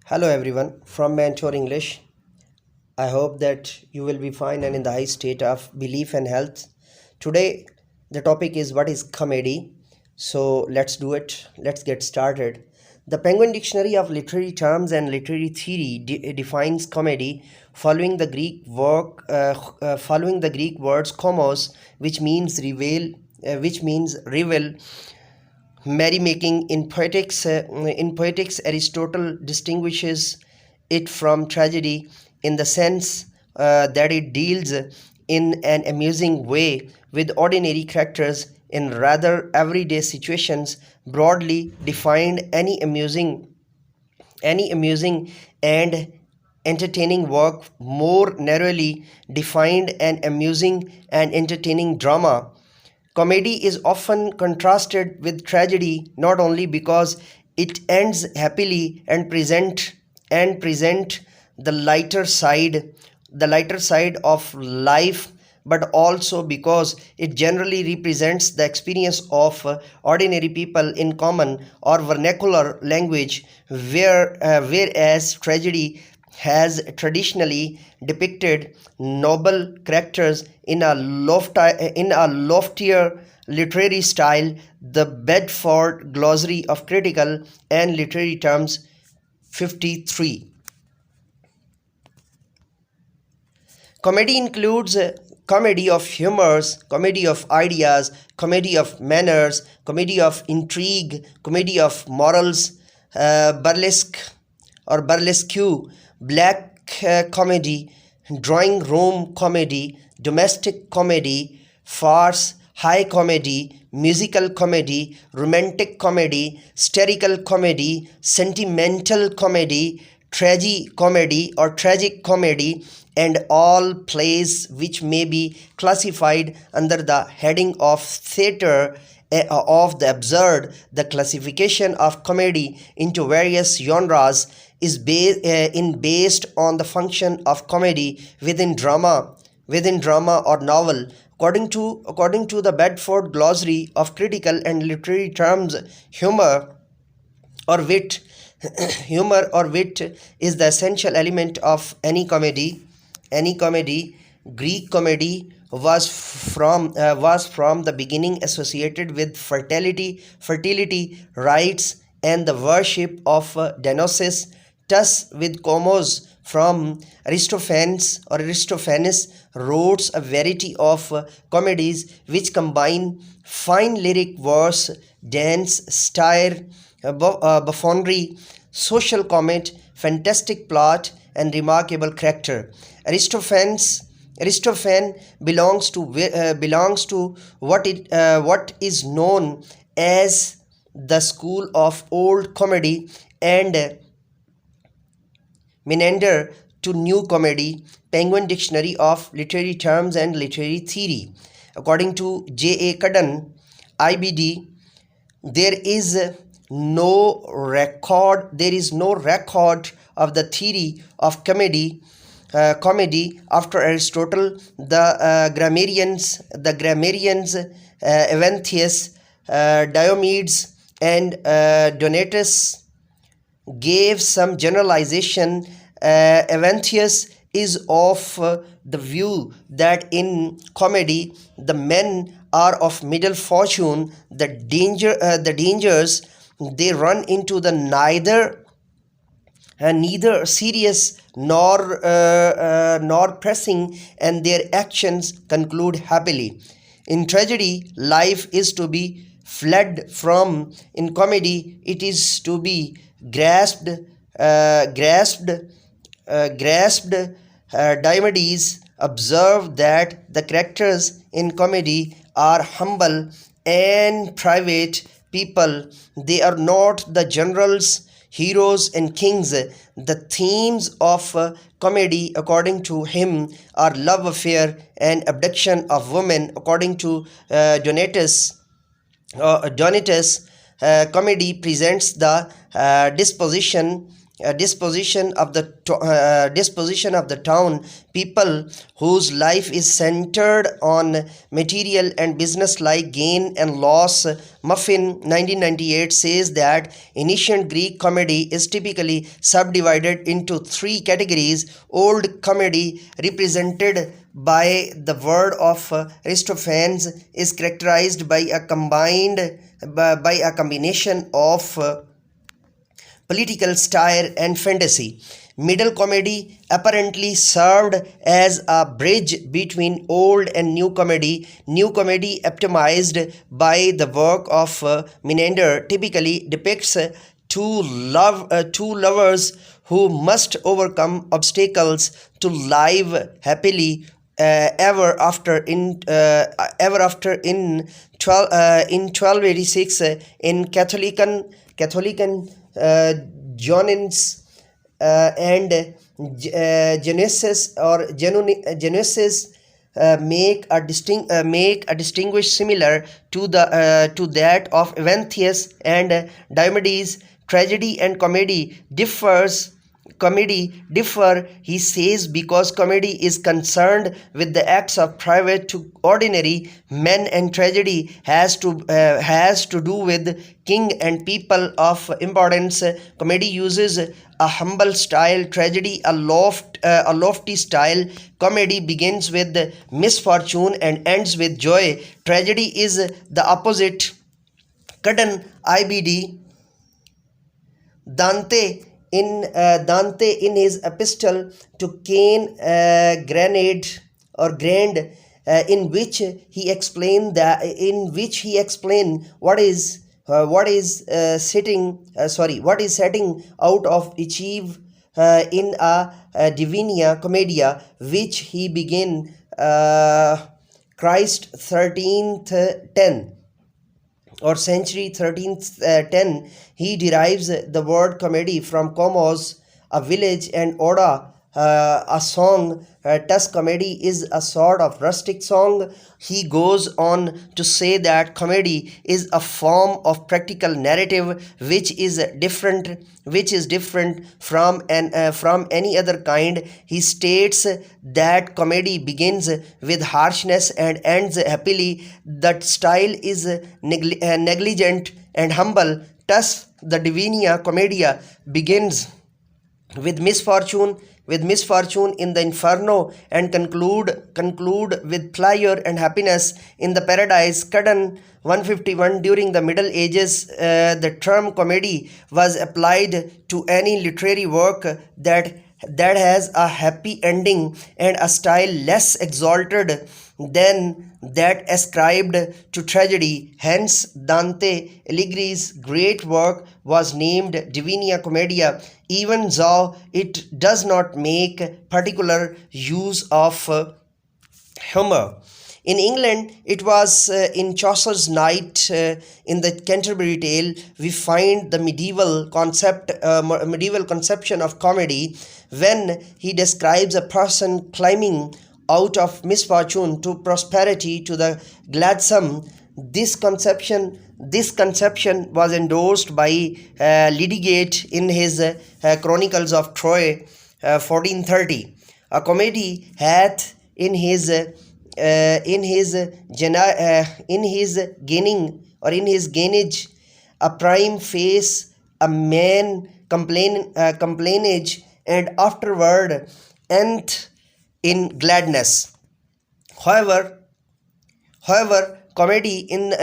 Hello everyone from Mentor English. I hope that you will be fine and in the high state of belief and health. Today the topic is what is comedy. So let's do it. Let's get started. The Penguin Dictionary of Literary Terms and Literary Theory defines comedy following the Greek words komos, which means revel, merrymaking. In poetics, Aristotle distinguishes it from tragedy in the sense that it deals in an amusing way with ordinary characters in rather everyday situations. Broadly defined, any amusing and entertaining work. More narrowly defined, an amusing and entertaining drama. Comedy is often contrasted with tragedy not only because it ends happily and present the lighter side of life, but also because it generally represents the experience of ordinary people in common or vernacular language, whereas tragedy has traditionally depicted noble characters in a loftier literary style. The Bedford Glossary of Critical and Literary Terms 53. Comedy includes comedy of humors, comedy of ideas, comedy of manners, comedy of intrigue, comedy of morals, burlesque or burlesque, black comedy, drawing room comedy, domestic comedy, farce, high comedy, musical comedy, romantic comedy, satirical comedy, sentimental comedy, tragicomedy or tragic comedy, and all plays which may be classified under the heading of theatre of the absurd. The classification of comedy into various genres is based on the function of comedy within drama or novel. According to the Bedford Glossary of Critical and Literary Terms, or wit humor or wit is the essential element of any comedy. Greek comedy was from the beginning associated with fertility rites and the worship of Dionysus. Thus, with Comos from Aristophanes wrote a variety of comedies which combine fine lyric verse, dance, satire, buffoonery, social comment, fantastic plot, and remarkable character. Aristophanes belongs to what is known as the school of old comedy and meander to new comedy. Penguin Dictionary of Literary Terms and Literary Theory. According to J.A. Cudden, IBD, there is no record of the theory of comedy after Aristotle. The grammarians Evanthius, Diomedes, and Donatus gave some generalization. Evanthius is of the view that in comedy the men are of middle fortune. The dangers they run into the neither serious nor pressing, and their actions conclude happily. In tragedy, life is to be fled from. In comedy, it is to be grasped. Diomedes observed that the characters in comedy are humble and private people. They are not the generals, heroes, and kings. The themes of comedy, according to him, are love affair and abduction of women. According to Donatus, comedy presents the disposition of the town, people whose life is centered on material and business like gain and loss. Muffin 1998 says that ancient Greek comedy is typically subdivided into three categories. Old comedy, represented by the word of Aristophanes, is characterized by a combination of political satire and fantasy. Middle comedy apparently served as a bridge between old and new comedy. New comedy, epitomized by the work of Menander, typically depicts two lovers who must overcome obstacles to live happily ever after in 1286 in Catholican Johnins and Genesis make a distinguish similar to that of Evanthius and Diomedes. Tragedy and comedy differ, he says, because comedy is concerned with the acts of private to ordinary men, and tragedy has to do with king and people of importance. Comedy uses a humble style, tragedy a lofty style. Comedy begins with misfortune and ends with joy. Tragedy is the opposite. Cotton IBD. Dante in his epistle to Cain Grand, in which he explained what is setting out of achieve in a Divina Commedia, which he began Christ 1310 or century 1310. He derives the word comedy from comos, a village, and oda, a song. Thus comedy is a sort of rustic song. He goes on to say that comedy is a form of practical narrative which is different from any other kind. He states that comedy begins with harshness and ends happily. That style is negligent and humble. Thus the Divina Commedia begins with misfortune in the inferno, and conclude with pleasure and happiness in the paradise. Cotton 151. During the Middle Ages, the term comedy was applied to any literary work that has a happy ending and a style less exalted than that ascribed to tragedy. Hence, Dante Alighieri's great work was named Divina Commedia, even though it does not make particular use of humor. In England, it was in Chaucer's Night. In the Canterbury Tale, we find the medieval conception of comedy, when he describes a person climbing out of misfortune to prosperity to the gladsome. This conception was endorsed by Lidigate in his Chronicles of Troy 1430. A comedy hath in his gainage a prime face, a man complainage, and afterward endeth in gladness. However, comedy in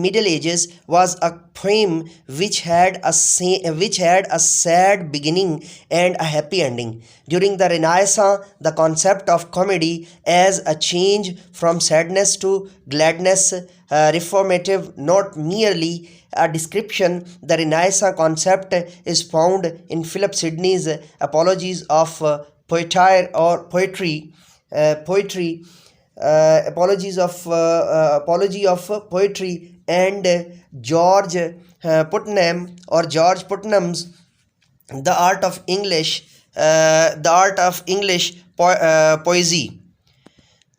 Middle Ages was a poem which had a sad beginning and a happy ending. During the Renaissance, the concept of comedy as a change from sadness to gladness, reformative, not merely a description. The Renaissance concept is found in Philip Sidney's Apologies of Poetry or Poetry. Apology of Poetry, and George Putnam's The Art of English Poesy.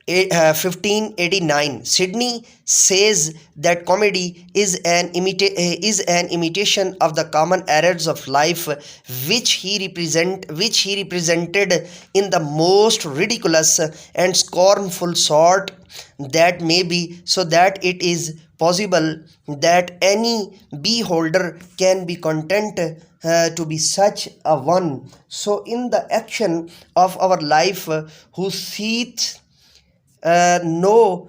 1589. Sydney says that comedy is an imitation of the common errors of life, which he represented in the most ridiculous and scornful sort that may be, so that it is possible that any beholder can be content to be such a one. So in the action of our life, who seeth no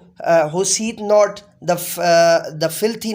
who seeth not the filthiness